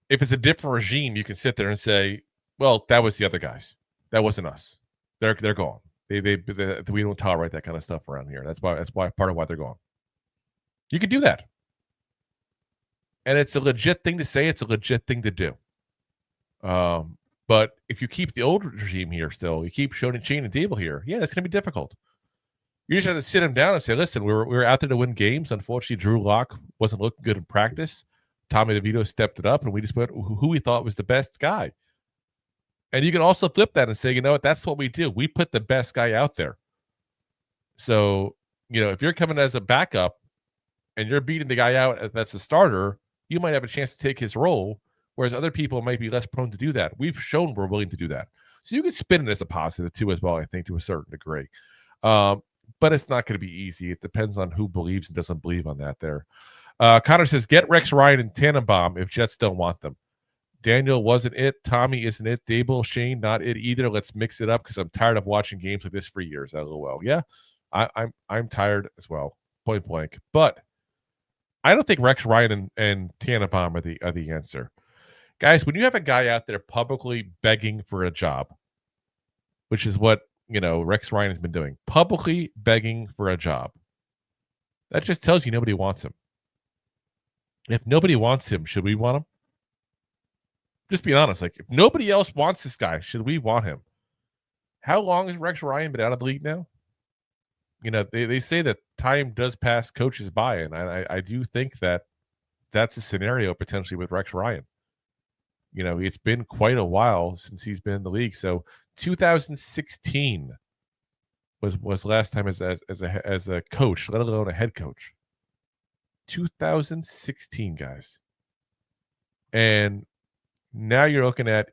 Speaker 3: If it's a different regime, you can sit there and say, well, that was the other guys. That wasn't us. They're gone. We don't tolerate that kind of stuff around here. That's why part of why they're gone. You can do that. And it's a legit thing to say. It's a legit thing to do. But if you keep the old regime here still, you keep Shane and Daboll here, yeah, it's going to be difficult. You just have to sit them down and say, listen, we were out there to win games. Unfortunately, Drew Lock wasn't looking good in practice. Tommy DeVito stepped it up, and we just went who we thought was the best guy. And you can also flip that and say, you know what, that's what we do. We put the best guy out there. So, if you're coming as a backup and you're beating the guy out that's a starter, you might have a chance to take his role, whereas other people might be less prone to do that. We've shown we're willing to do that. So you can spin it as a positive too as well, I think, to a certain degree. But it's not going to be easy. It depends on who believes and doesn't believe on that there. Connor says, get Rex Ryan and Tannenbaum if Jets don't want them. Daniel wasn't it. Tommy isn't it. Dable, Shane, not it either. Let's mix it up because I'm tired of watching games like this for years. LOL. Yeah, I'm tired as well. Point blank. But I don't think Rex Ryan and Tannenbaum are the answer. Guys, when you have a guy out there publicly begging for a job, which is what Rex Ryan has been doing, publicly begging for a job, that just tells you nobody wants him. If nobody wants him, should we want him? Just be honest. Like, if nobody else wants this guy, should we want him? How long has Rex Ryan been out of the league now? They say that time does pass coaches by, and I do think that's a scenario potentially with Rex Ryan. It's been quite a while since he's been in the league. So 2016 was last time as a coach, let alone a head coach. 2016, guys. And now you're looking at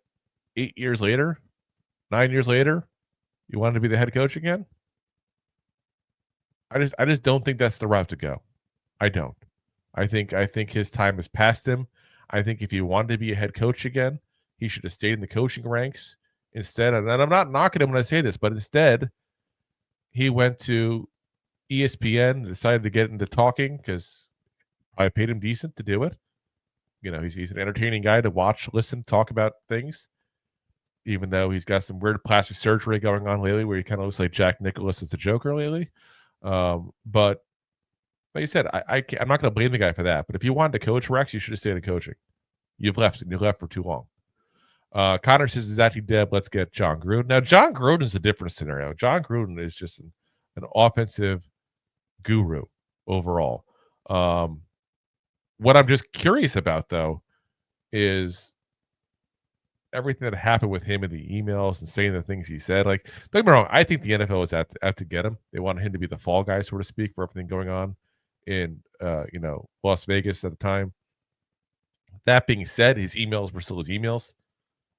Speaker 3: 8 years later, 9 years later, you want to be the head coach again? I just don't think that's the route to go. I don't. I think his time has passed him. I think if he wanted to be a head coach again, he should have stayed in the coaching ranks instead. And I'm not knocking him when I say this, but instead, he went to ESPN and decided to get into talking because I paid him decent to do it. He's an entertaining guy to watch, listen, talk about things, even though he's got some weird plastic surgery going on lately where he kind of looks like Jack Nicklaus as the Joker lately. But like you said, I'm not going to blame the guy for that. But if you wanted to coach, Rex, you should have stayed in coaching. You've left, and you left for too long. Connor says, is that Deb? Let's get John Gruden. Now, John Gruden is a different scenario. John Gruden is just an offensive guru overall. What I'm just curious about, though, is everything that happened with him in the emails and saying the things he said. Like, don't get me wrong, I think the NFL is out to get him. They wanted him to be the fall guy, so to speak, for everything going on in Las Vegas at the time. That being said, his emails were still his emails.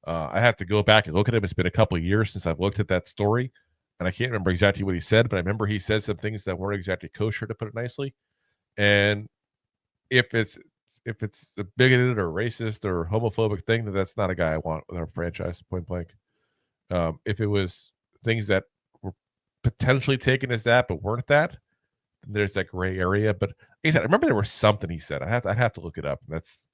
Speaker 3: I have to go back and look at him. It's been a couple of years since I've looked at that story, and I can't remember exactly what he said, but I remember he said some things that weren't exactly kosher, to put it nicely. And if it's a bigoted or racist or homophobic thing, that's not a guy I want with our franchise, point blank. If it was things that were potentially taken as that but weren't that, then there's that gray area. But like I said, I remember there was something he said. I'd have to look it up. That's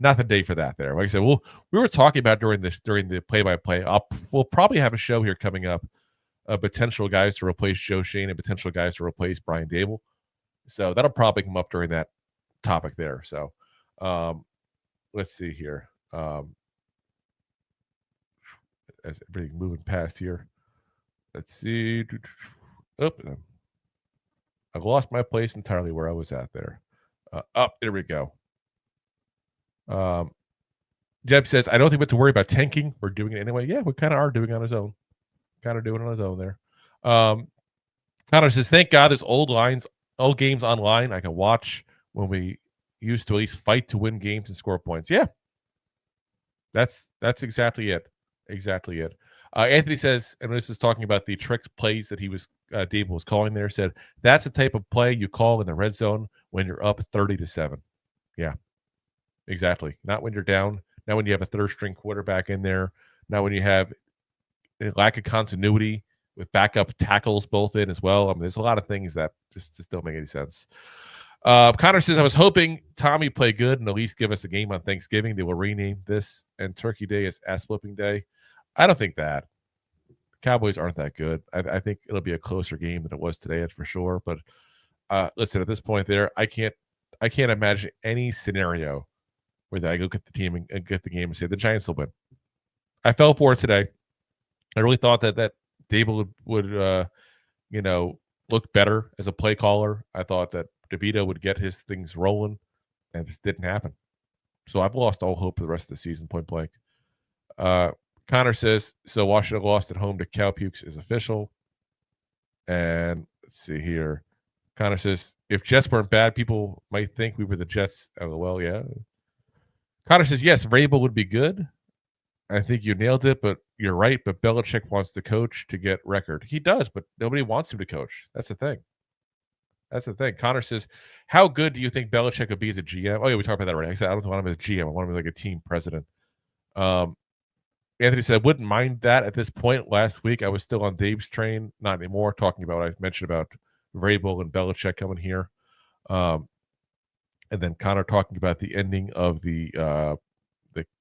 Speaker 3: not the day for that there. Like I said, we were talking about during the play-by-play. We'll probably have a show here coming up, potential guys to replace Joe Shane and potential guys to replace Brian Dable. So that'll probably come up during that topic there. So let's see here. As everything moving past here. Let's see. Oh, I lost my place entirely where I was at there. There we go. Jeb says, I don't think we have to worry about tanking. We're doing it anyway. Yeah, we kind of are doing it on his own. Kind of doing it on his own there. Connor says, thank God there's old games online I can watch when we used to at least fight to win games and score points. Yeah. That's exactly it. Exactly it. Anthony says, and this is talking about the trick plays that Dable was calling there, said, that's the type of play you call in the red zone when you're up 30-7. Yeah. Exactly. Not when you're down. Not when you have a third string quarterback in there. Not when you have a lack of continuity with backup tackles both in as well. I mean, there's a lot of things that just don't make any sense. Connor says, I was hoping Tommy play good and at least give us a game on Thanksgiving. They will rename this and Turkey Day as Ass Flipping Day. I don't think that. The Cowboys aren't that good. I think it'll be a closer game than it was today, that's for sure. But listen, at this point there, I can't imagine any scenario where I go get the team and get the game and say the Giants will win. I fell for it today. I really thought that Dable would look better as a play caller. I thought that Devito would get his things rolling, and it just didn't happen. So I've lost all hope for the rest of the season, point blank. Connor says, so Washington lost at home to Cow Pukes is official. And let's see here. Connor says, if Jets weren't bad, people might think we were the Jets. Oh, well, yeah. Connor says, yes, Vrabel would be good. I think you nailed it, but you're right. But Belichick wants the coach to get record. He does, but nobody wants him to coach. That's the thing. Connor says, how good do you think Belichick would be as a GM? Oh, yeah, we talked about that already. I said, I don't want him as a GM. I want him as like a team president. Anthony said, I wouldn't mind that at this point. Last week, I was still on Dave's train. Not anymore, talking about what I mentioned about Vrabel and Belichick coming here. And then Connor talking about the ending of the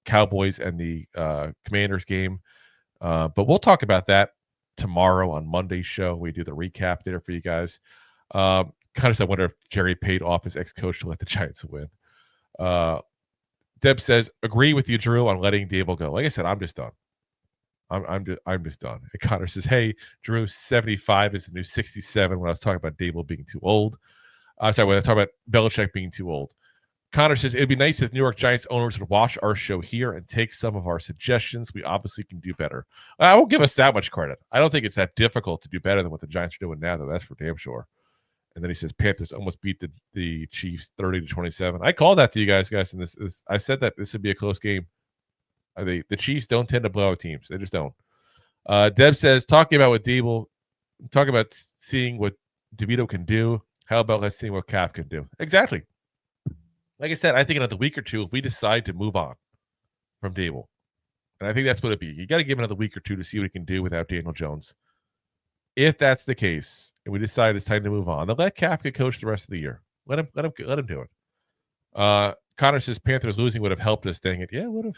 Speaker 3: Cowboys and the Commanders game. But we'll talk about that tomorrow on Monday's show. We do the recap there for you guys. Kind of said, I wonder if Jerry paid off his ex-coach to let the Giants win. Deb says, agree with you, Drew, on letting Dable go. Like I said, I'm just done. I'm just done. And Connor says, hey, Drew, 75 is the new 67 when I was talking about Dable being too old. Sorry, when I was talking about Belichick being too old. Connor says, it'd be nice if New York Giants owners would watch our show here and take some of our suggestions. We obviously can do better. I won't give us that much credit. I don't think it's that difficult to do better than what the Giants are doing now, though. That's for damn sure. And then he says Panthers almost beat the Chiefs 30-27. I called that to you guys, and this I said that this would be a close game. The Chiefs don't tend to blow out teams. They just don't. Deb says, talking about seeing what DeVito can do. How about let's see what Cap can do? Exactly. Like I said, I think in another week or two, if we decide to move on from Dable, and I think that's what it'd be. You got to give him another week or two to see what he can do without Daniel Jones. If that's the case, and we decide it's time to move on, then let Kafka coach the rest of the year. Let him do it. Connor says Panthers losing would have helped us. Dang it, yeah, would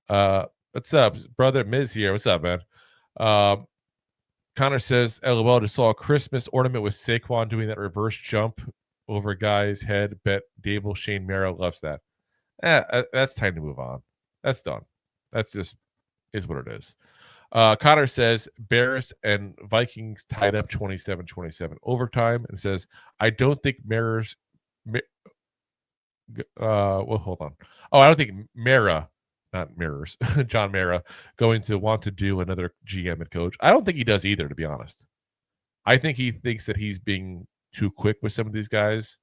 Speaker 3: have. What's up, brother? Miz here. What's up, man? Connor says, LOL, just saw a Christmas ornament with Saquon doing that reverse jump over a guy's head. Bet Dable, Shane Merrill loves that. That's time to move on. That's done. That's just is what it is. Connor says Bears and Vikings tied up 27-27 overtime, and says I don't think well, hold on. Oh, I don't think not Mirrors, John Mara, going to want to do another GM and coach. I don't think he does either, to be honest. I think he thinks that he's being too quick with some of these guys.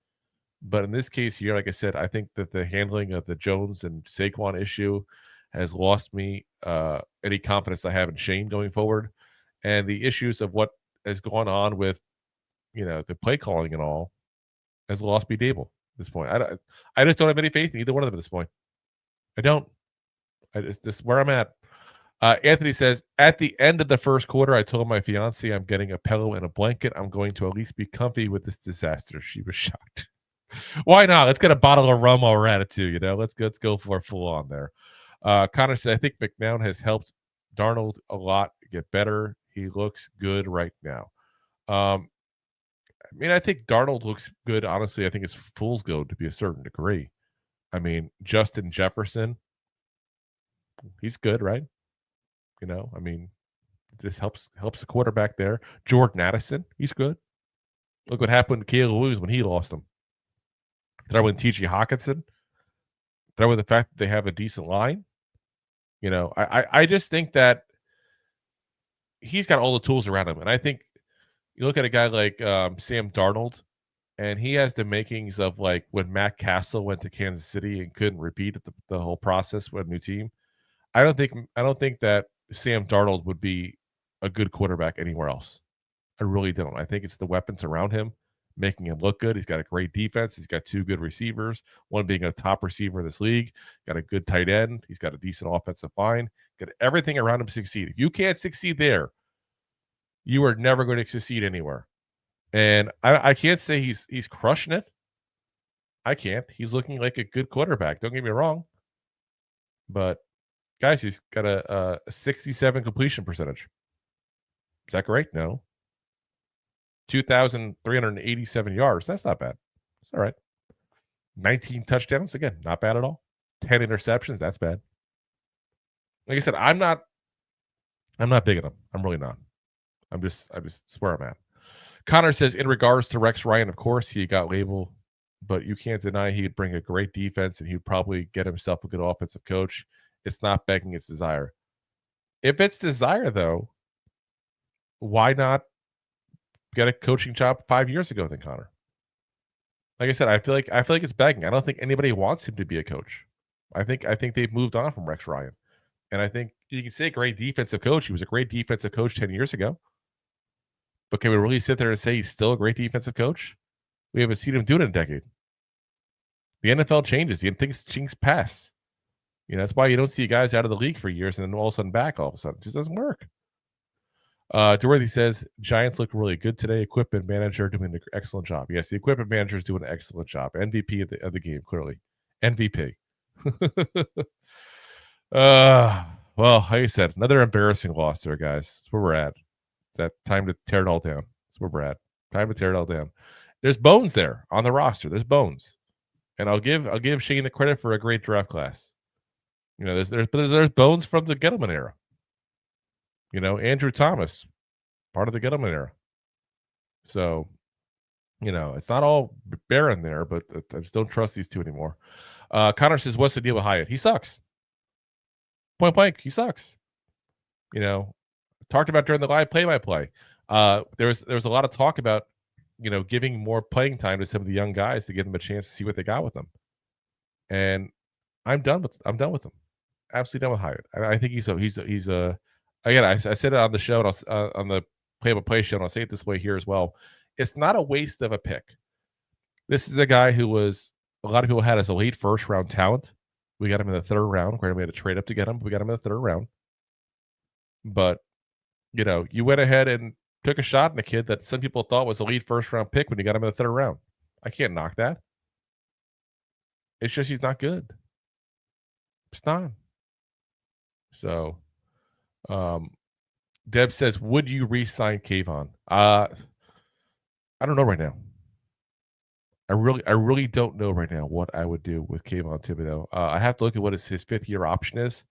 Speaker 3: But in this case here, like I said, I think that the handling of the Jones and Saquon issue has lost me any confidence I have in Shane going forward. And the issues of what has gone on with, the play calling and all has lost me Dable at this point. I just don't have any faith in either one of them at this point. I don't. This is where I'm at. Anthony says, at the end of the first quarter, I told my fiance I'm getting a pillow and a blanket. I'm going to at least be comfy with this disaster. She was shocked. Why not? Let's get a bottle of rum while we're at it too. Let's go for a full on there. Connor said, I think McNown has helped Darnold a lot get better. He looks good right now. I think Darnold looks good. Honestly, I think it's fool's gold to be a certain degree. Justin Jefferson, he's good, right? This helps the quarterback there. Jordan Addison, he's good. Look what happened to Caleb Williams when he lost him. Throw in T.J. Hawkinson. Throw in the fact that they have a decent line. I just think that he's got all the tools around him. And I think you look at a guy like Sam Darnold, and he has the makings of like when Matt Castle went to Kansas City and couldn't repeat the whole process with a new team. I don't think that Sam Darnold would be a good quarterback anywhere else. I really don't. I think it's the weapons around him making him look good. He's got a great defense. He's got two good receivers, one being a top receiver in this league. Got a good tight end. He's got a decent offensive line. Got everything around him to succeed. If you can't succeed there, you are never going to succeed anywhere. And I can't say he's crushing it. I can't. He's looking like a good quarterback. Don't get me wrong. But guys, he's got a 67 completion percentage. Is that great? No. 2,387 yards. That's not bad. It's all right. 19 touchdowns. Again, not bad at all. 10 interceptions. That's bad. Like I said, I'm not big on him. I'm really not. I just swear I'm at. Connor says, in regards to Rex Ryan, of course, he got labeled, but you can't deny he'd bring a great defense and he'd probably get himself a good offensive coach. It's not begging, it's desire. If it's desire, though, why not get a coaching job 5 years ago then, Connor? Like I said, I feel like it's begging. I don't think anybody wants him to be a coach. I think they've moved on from Rex Ryan. And I think you can say great defensive coach. He was a great defensive coach 10 years ago. But can we really sit there and say he's still a great defensive coach? We haven't seen him do it in a decade. The NFL changes. The things pass. That's why you don't see guys out of the league for years and then all of a sudden back all of a sudden. It just doesn't work. Dorothy says, Giants look really good today. Equipment manager doing an excellent job. Yes, the equipment manager is doing an excellent job. MVP of the game, clearly. MVP. Well, like I said, another embarrassing loss there, guys. That's where we're at. It's that time to tear it all down. That's where we're at. Time to tear it all down. There's bones there on the roster. There's bones. And I'll give Shane the credit for a great draft class. There's bones from the Gettleman era. Andrew Thomas, part of the Gettleman era. So, it's not all barren there, but I just don't trust these two anymore. Connor says, what's the deal with Hyatt? He sucks. Point blank, he sucks. Talked about during the live play-by-play. There was a lot of talk about, giving more playing time to some of the young guys to give them a chance to see what they got with them. And I'm done with them. Absolutely done with Hyatt. I think he's a again, I said it on the show, and on the play-by-play show, and I'll say it this way here as well. It's not a waste of a pick. This is a guy who a lot of people had as a late first-round talent. We got him in the third round. Granted, we had to trade up to get him, but we got him in the third round. But, you went ahead and took a shot in a kid that some people thought was a late first-round pick when you got him in the third round. I can't knock that. It's just he's not good. It's not. So, Deb says, would you re-sign Kayvon? I don't know right now. I really don't know right now what I would do with Kayvon Thibodeau. I have to look at what his fifth-year option is,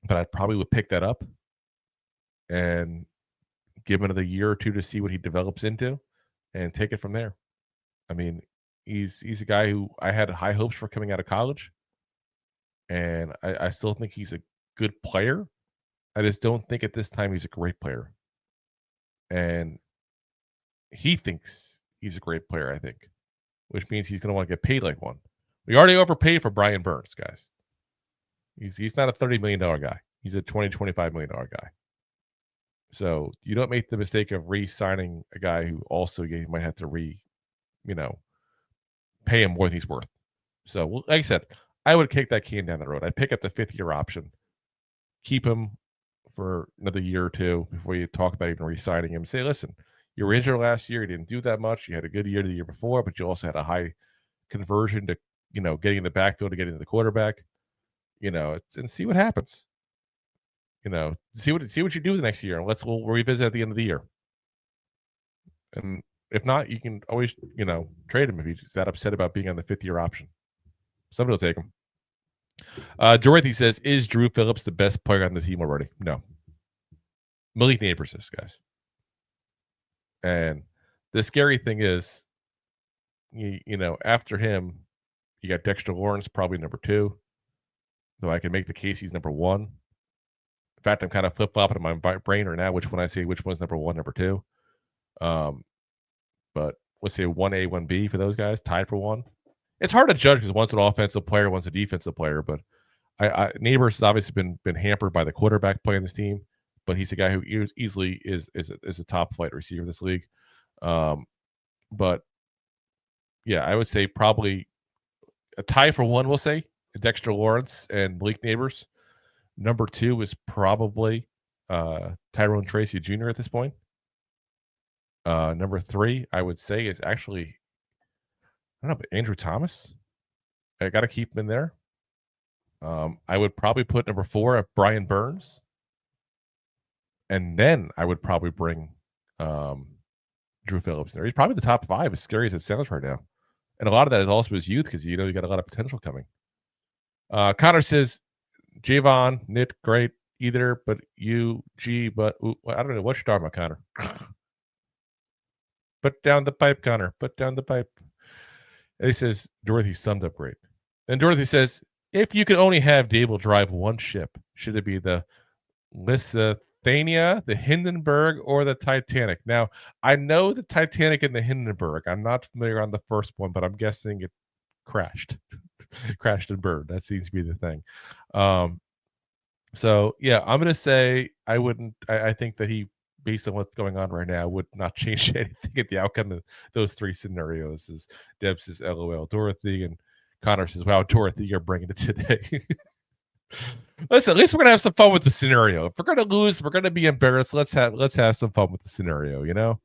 Speaker 3: but I probably would pick that up and give him another year or two to see what he develops into and take it from there. I mean, he's a guy who I had high hopes for coming out of college, and I still think he's a good player. I just don't think at this time he's a great player. And he thinks he's a great player, I think, which means he's going to want to get paid like one. We already overpaid for Brian Burns, guys. He's not a $30 million guy. He's a $20, $25 million guy. So you don't make the mistake of re-signing a guy who also you might have to pay him more than he's worth. So, like I said, I would kick that can down the road. I'd pick up the fifth-year option, keep him for another year or two before you talk about even re-signing him. Say, listen, you were injured last year. You didn't do that much. You had a good year the year before, but you also had a high conversion to, getting in the backfield to getting to the quarterback, and see what happens. See what you do the next year, and we'll revisit at the end of the year. And if not, you can always, trade him if he's that upset about being on the fifth-year option. Somebody will take him. Dorothy says, is Drew Phillips the best player on the team already? No. Malik Neighbors is, guys. And the scary thing is, after him, you got Dexter Lawrence, probably number 2. Though I can make the case he's number 1. In fact, I'm kind of flip-flopping in my brain right now which one's number 1, number 2. But let's say 1A, 1B for those guys, tied for 1. It's hard to judge because one's an offensive player, one's a defensive player. But Neighbors has obviously been hampered by the quarterback play on this team. But he's a guy who easily is a top flight receiver in this league. But yeah, I would say probably a tie for 1. We'll say Dexter Lawrence and Malik Neighbors. Number 2 is probably Tyrone Tracy Jr. at this point. Number 3, I would say, is actually, I don't know, but Andrew Thomas. I got to keep him in there. I would probably put number 4 at Brian Burns. And then I would probably bring Drew Phillips there. He's probably the top 5, as scary as it sounds right now. And a lot of that is also his youth because, you got a lot of potential coming. Connor says, Javon, Nick, great. Either, but but I don't know what you're talking about, Connor. Put down the pipe, Connor. Put down the pipe. And he says, Dorothy summed up great. And Dorothy says, if you could only have Dable drive one ship, should it be the Lusitania, the Hindenburg, or the Titanic? Now, I know the Titanic and the Hindenburg. I'm not familiar on the first one, but I'm guessing it crashed. Crashed and burned. That seems to be the thing. So, yeah, I'm going to say I think that he, based on what's going on right now, would not change anything at the outcome of those 3 scenarios. As Deb says, LOL. Dorothy and Connor says, wow, Dorothy, you're bringing it today. Listen, at least we're gonna have some fun with the scenario. If we're gonna lose, we're gonna be embarrassed. Let's have some fun with the scenario, you know.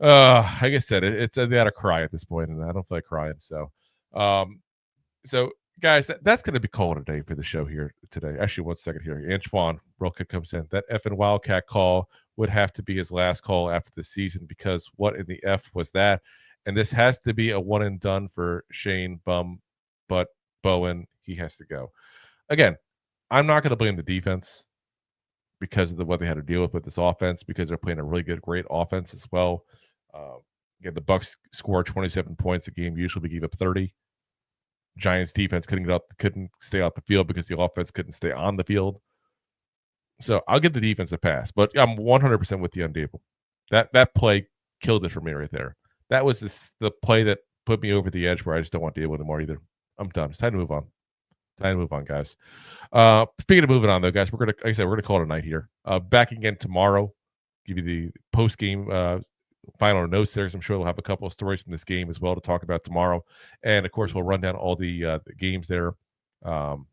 Speaker 3: Like I said, it's they had to cry at this point, and I don't feel like crying. So, so guys, that's gonna be called a day for the show here today. Actually, 1 second here. Antoine Roca comes in. That effing Wildcat call would have to be his last call after the season, because what in the F was that? And this has to be a one and done for Shane Bum, but Bowen, he has to go. Again, I'm not going to blame the defense because of what they had to deal with this offense, because they're playing a really great offense as well. Again, the Bucs scored 27 points a game. Usually we give up 30. Giants defense couldn't stay off the field because the offense couldn't stay on the field. So I'll give the defense a pass, but I'm 100% with you on Dable. That play killed it for me right there. That was the play that put me over the edge where I just don't want Dable anymore either. I'm done. It's time to move on. Guys. Speaking of moving on, though, guys, we're gonna call it a night here. Back again tomorrow. Give you the post game final notes there. So I'm sure we'll have a couple of stories from this game as well to talk about tomorrow, and of course we'll run down all the games there. Of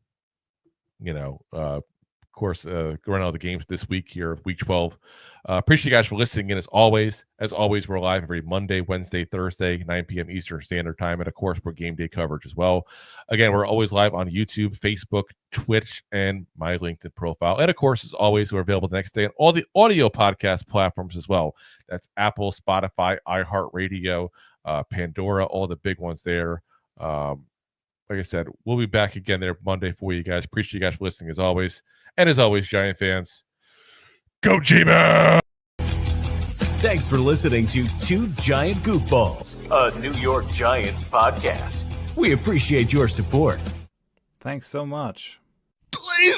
Speaker 3: course, run all the games this week here, week 12. Appreciate you guys for listening in as always. As always, we're live every Monday, Wednesday, Thursday, 9 p.m. Eastern Standard Time. And of course, we're game day coverage as well. Again, we're always live on YouTube, Facebook, Twitch, and my LinkedIn profile. And of course, as always, we're available the next day on all the audio podcast platforms as well. That's Apple, Spotify, iHeartRadio, Pandora, all the big ones there. Like I said, we'll be back again there Monday for you guys. Appreciate you guys for listening as always. And as always, Giant fans, go G-Man!
Speaker 1: Thanks for listening to Two Giant Goofballs, a New York Giants podcast. We appreciate your support.
Speaker 5: Thanks so much.
Speaker 3: Please,